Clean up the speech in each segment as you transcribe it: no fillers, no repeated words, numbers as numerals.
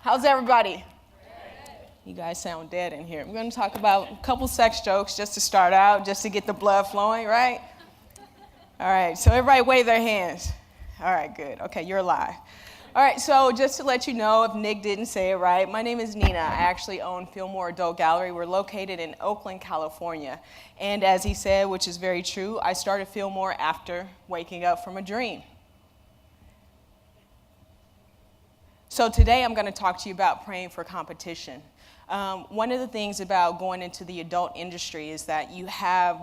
How's everybody? You guys sound dead in here. We're going to talk about a couple sex jokes just to start out, just to get the blood flowing, right? All right, so everybody wave their hands. All right, good. Okay, you're alive. All right, so just to let you know, if Nick didn't say it right, my name is Nenna. I actually own Feelmore Adult Gallery. We're located in Oakland, California. And as he said, which is very true, I started Feelmore after waking up from a dream. So today I'm going to talk to you about praying for competition. One of the things about going into the adult industry is that you have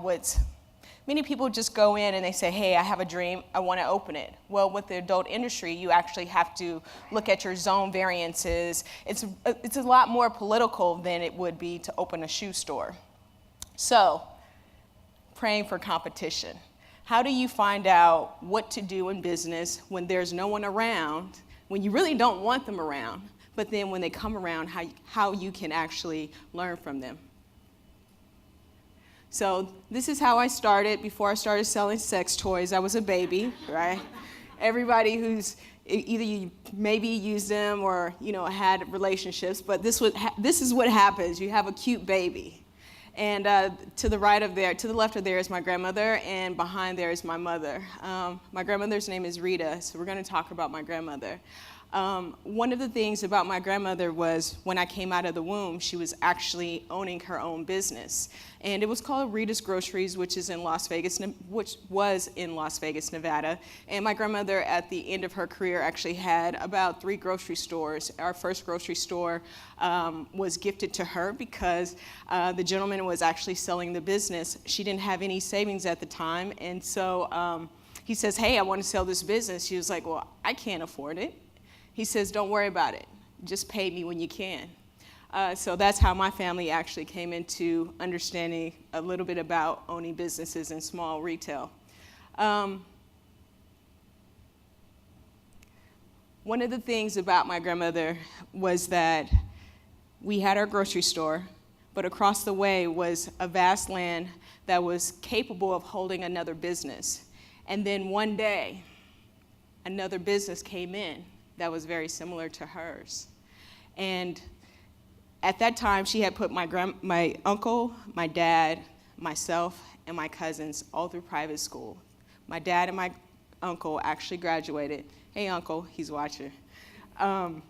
many people just go in and they say, hey, I have a dream, I want to open it. Well, with the adult industry, you actually have to look at your zone variances. It's a lot more political than it would be to open a shoe store. So, praying for competition. How do you find out what to do in business when there's no one around, when you really don't want them around, but then when they come around, how you can actually learn from them? So this is how I started. Before I started selling sex toys, I was a baby, right? Everybody who's either you maybe used them or had relationships, but this is what happens. You have a cute baby, and to the left of there is my grandmother, and behind there is my mother. My grandmother's name is Rita, so we're going to talk about my grandmother. One of the things about my grandmother was when I came out of the womb, she was actually owning her own business. And it was called Rita's Groceries, which was in Las Vegas, Nevada. And my grandmother, at the end of her career, actually had about 3 grocery stores. Our first grocery store was gifted to her because the gentleman was actually selling the business. She didn't have any savings at the time. And so he says, hey, I want to sell this business. She was like, well, I can't afford it. He says, don't worry about it. Just pay me when you can. So that's how my family actually came into understanding a little bit about owning businesses and small retail. One of the things about my grandmother was that we had our grocery store, but across the way was a vast land that was capable of holding another business. And then one day, another business came in that was very similar to hers. And at that time, she had put my uncle, my dad, myself, and my cousins all through private school. My dad and my uncle actually graduated. Hey, uncle, he's watching. And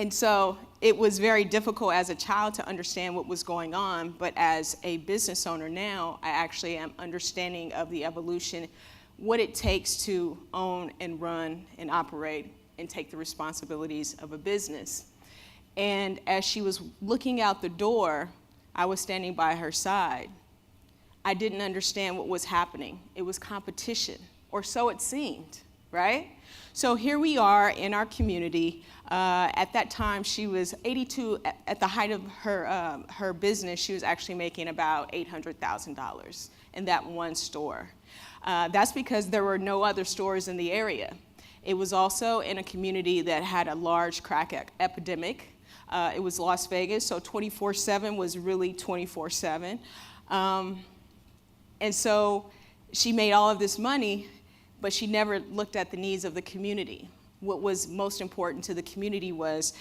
so it was very difficult as a child to understand what was going on, but as a business owner now, I actually am understanding of the evolution, what it takes to own and run and operate and take the responsibilities of a business. And as she was looking out the door, I was standing by her side. I didn't understand what was happening. It was competition, or so it seemed, right? So here we are in our community. At that time, she was 82. At the height of her business, she was actually making about $800,000 in that one store. That's because there were no other stores in the area. It was also in a community that had a large crack epidemic. It was Las Vegas, so 24/7 was really 24/7. And so she made all of this money, but she never looked at the needs of the community. What was most important to the community was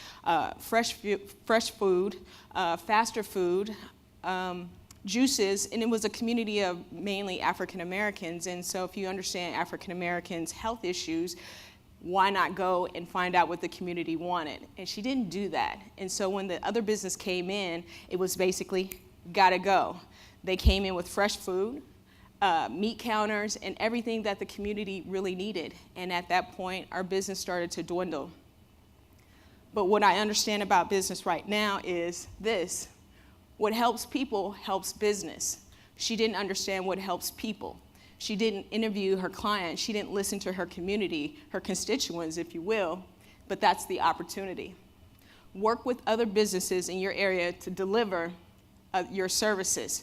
fresh food, faster food, juices, and it was a community of mainly African Americans. And so if you understand African Americans' health issues, why not go and find out what the community wanted? And she didn't do that. And so when the other business came in, it was basically, gotta go. They came in with fresh food, meat counters, and everything that the community really needed. And at that point, our business started to dwindle. But what I understand about business right now is this: what helps people helps business. She didn't understand what helps people. She didn't interview her clients. She didn't listen to her community, her constituents, if you will, but that's the opportunity. Work with other businesses in your area to deliver your services.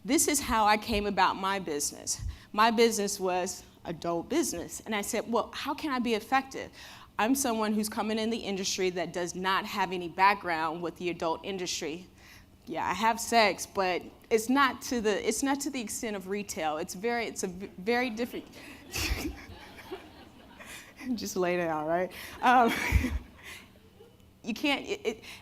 This is how I came about my business. My business was adult business, and I said, well, how can I be effective? I'm someone who's coming in the industry that does not have any background with the adult industry. Yeah, I have sex, but it's not to the extent of retail. It's a very different. Just lay down, right? you can't,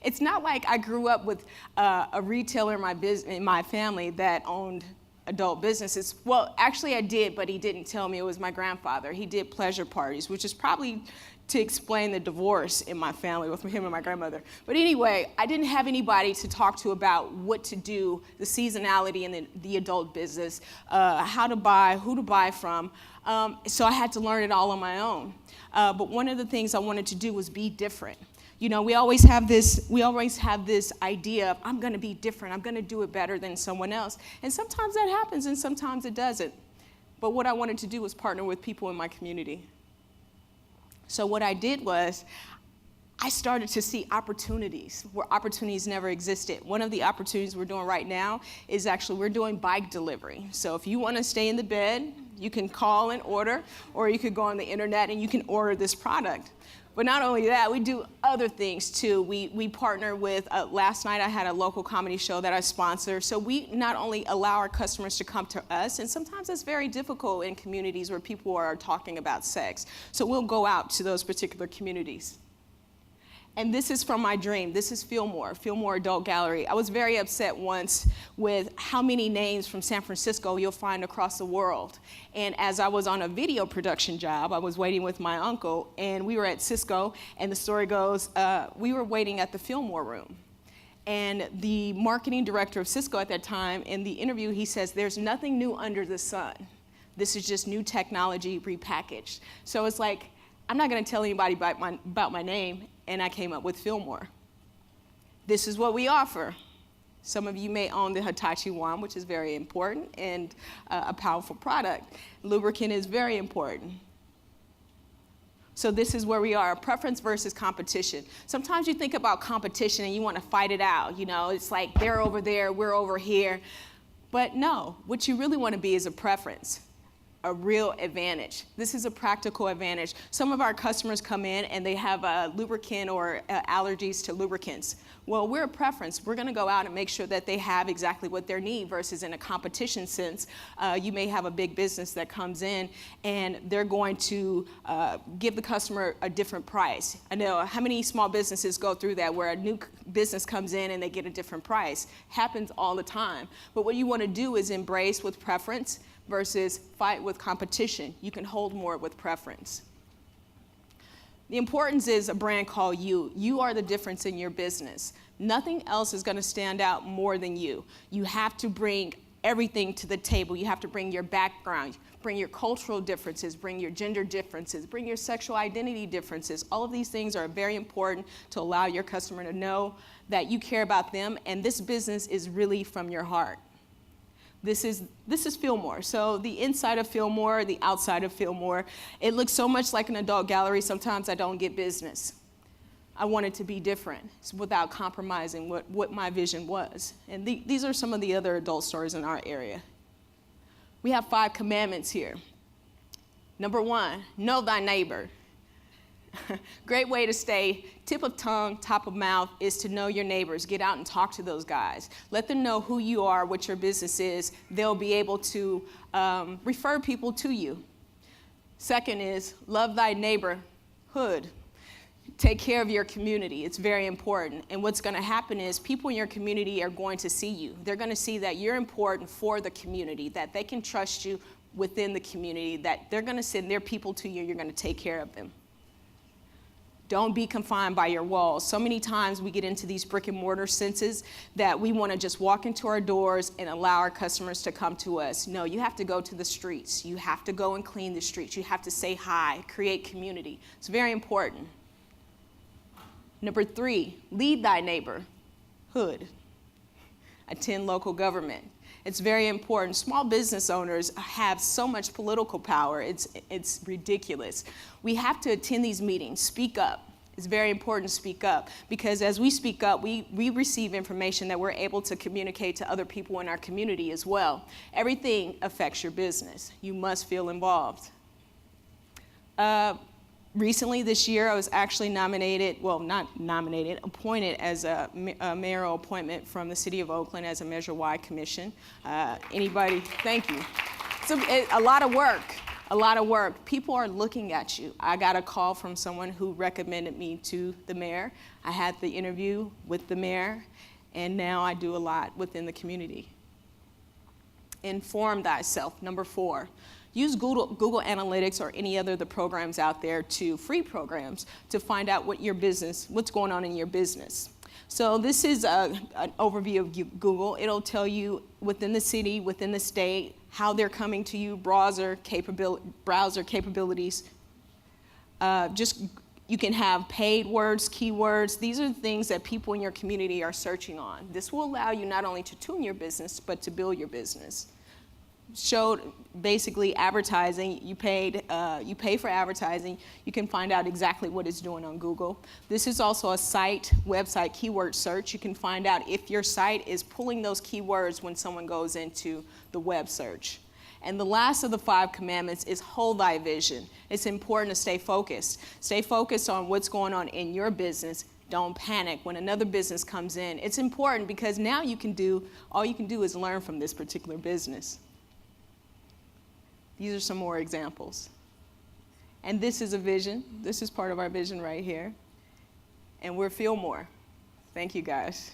it's not like I grew up with a retailer in my family that owned adult businesses. Well, actually I did, but he didn't tell me. It was my grandfather. He did pleasure parties, which is probably to explain the divorce in my family with him and my grandmother. But anyway, I didn't have anybody to talk to about what to do, the seasonality in the adult business, how to buy, who to buy from. So I had to learn it all on my own. But one of the things I wanted to do was be different. You know, we always have this idea of, I'm going to be different. I'm going to do it better than someone else. And sometimes that happens and sometimes it doesn't. But what I wanted to do was partner with people in my community. So what I did was, I started to see opportunities where opportunities never existed. One of the opportunities we're doing right now is actually we're doing bike delivery. So if you want to stay in the bed, you can call and order, or you could go on the internet and you can order this product. But not only that, we do other things too. We partner with, last night I had a local comedy show that I sponsor. So we not only allow our customers to come to us, and sometimes it's very difficult in communities where people are talking about sex. So we'll go out to those particular communities. And this is from my dream. This is Feelmore Adult Gallery. I was very upset once with how many names from San Francisco you'll find across the world. And as I was on a video production job, I was waiting with my uncle, and we were at Cisco, and the story goes, we were waiting at the Feelmore room. And the marketing director of Cisco at that time, in the interview, he says, there's nothing new under the sun. This is just new technology repackaged. So it's like, I'm not going to tell anybody about my name, and I came up with Feelmore. This is what we offer. Some of you may own the Hitachi wand, which is very important, and a powerful product. Lubricant is very important. So this is where we are, preference versus competition. Sometimes you think about competition and you want to fight it out. You know, it's like they're over there, we're over here. But no, what you really want to be is a preference. A real advantage. This is a practical advantage. Some of our customers come in and they have a lubricant or allergies to lubricants. Well, we're a preference. We're going to go out and make sure that they have exactly what they need versus in a competition sense. You may have a big business that comes in and they're going to give the customer a different price. I know how many small businesses go through that where a new business comes in and they get a different price. Happens all the time. But what you want to do is embrace with preference versus fight with competition. You can hold more with preference. The importance is a brand called you. You are the difference in your business. Nothing else is going to stand out more than you. You have to bring everything to the table. You have to bring your background, bring your cultural differences, bring your gender differences, bring your sexual identity differences. All of these things are very important to allow your customer to know that you care about them and this business is really from your heart. This is Feelmore. So the inside of Feelmore, the outside of Feelmore, it looks so much like an adult gallery. Sometimes I don't get business. I want it to be different without compromising what my vision was. And these are some of the other adult stores in our area. We have 5 commandments here. Number 1, know thy neighbor. Great way to stay tip of tongue, top of mouth is to know your neighbors. Get out and talk to those guys. Let them know who you are, what your business is. They'll be able to refer people to you. Second is love thy neighborhood. Take care of your community. It's very important. And what's going to happen is people in your community are going to see you. They're going to see that you're important for the community, that they can trust you within the community, that they're going to send their people to you and you're going to take care of them. Don't be confined by your walls. So many times we get into these brick and mortar senses that we want to just walk into our doors and allow our customers to come to us. No, you have to go to the streets. You have to go and clean the streets. You have to say hi, create community. It's very important. Number 3, lead thy neighborhood. Attend local government. It's very important. Small business owners have so much political power. It's ridiculous. We have to attend these meetings, speak up. It's very important to speak up because as we speak up, we receive information that we're able to communicate to other people in our community as well. Everything affects your business. You must feel involved. Recently this year, I was actually appointed as a mayoral appointment from the city of Oakland as a Measure Y commission. Thank you. It's a lot of work. A lot of work. People are looking at you. I got a call from someone who recommended me to the mayor. I had the interview with the mayor, and now I do a lot within the community. Inform thyself, number 4. Use Google Analytics or any other of the programs out there, free programs, to find out what's going on in your business. So this is an overview of Google. It'll tell you within the city, within the state, how they're coming to you, browser capabilities. You can have paid words, keywords. These are the things that people in your community are searching on. This will allow you not only to tune your business, but to build your business. Showed basically advertising. You pay for advertising. You can find out exactly what it's doing on Google. This is also a website keyword search. You can find out if your site is pulling those keywords when someone goes into the web search. And the last of the 5 commandments is hold thy vision. It's important to stay focused. Stay focused on what's going on in your business. Don't panic when another business comes in. It's important because now all you can do is learn from this particular business. These are some more examples. And this is a vision. This is part of our vision right here. And we're Feelmore. Thank you, guys.